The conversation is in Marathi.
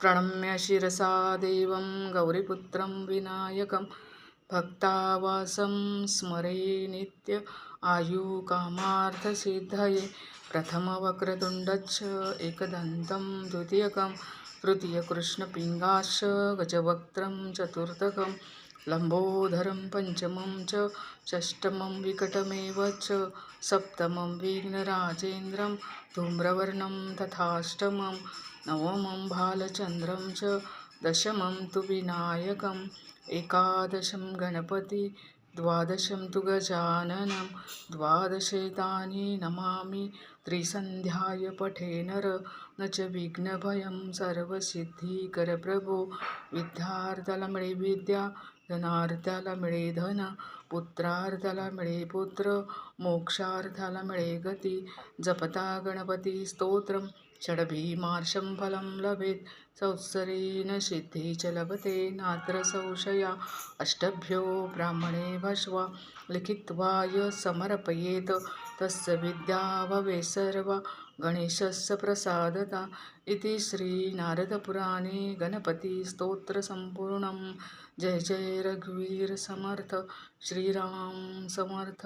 प्रणम्य शिरसा देवं गौरीपुत्रं विनायकं भक्तावासं स्मरे नित्य आयुकामार्थसिद्धये प्रथमवक्रतुण्डच्च एकदन्तं द्वितीयकं तृतीयकृष्णपिङ्गाश्च गजवक्त्रं चतुर्थकं लम्बोदरं पञ्चमं च षष्ठमं विकटमेव च सप्तमं विघ्नराजेन्द्रं धूम्रवर्णं तथाष्टमं नवमं भालचन्द्रं च दशमं तु विनायकम् एकादशं गणपति द्वादशं तु गजाननं द्वादशेतानि नमामि त्रिसन्ध्याय पठे नर न च विघ्नभयं सर्वसिद्धिकरप्रभो विद्यार्थ्याला मिळे विद्या धनार्थ्याला मिळे धन पुत्रार्थ्याला मिळे पुत्र मोक्षार्थ्याला मिळे गती जपता गणपती स्तोत्रम षड्भीमार्षं फलं लभेत् संवत्सरेण सिद्धी च लभते नात्र संशया अष्टभ्यो ब्राह्मणे भस्वा लिखित्वाय समर्पयेत तस्य विद्या भवेत् सर्वा गणेशस्य प्रसादता इति श्रीनारदपुराणे गणपतिस्तोत्रसम्पूर्णं जय जय रघुवीर समर्थ श्रीराम समर्थ।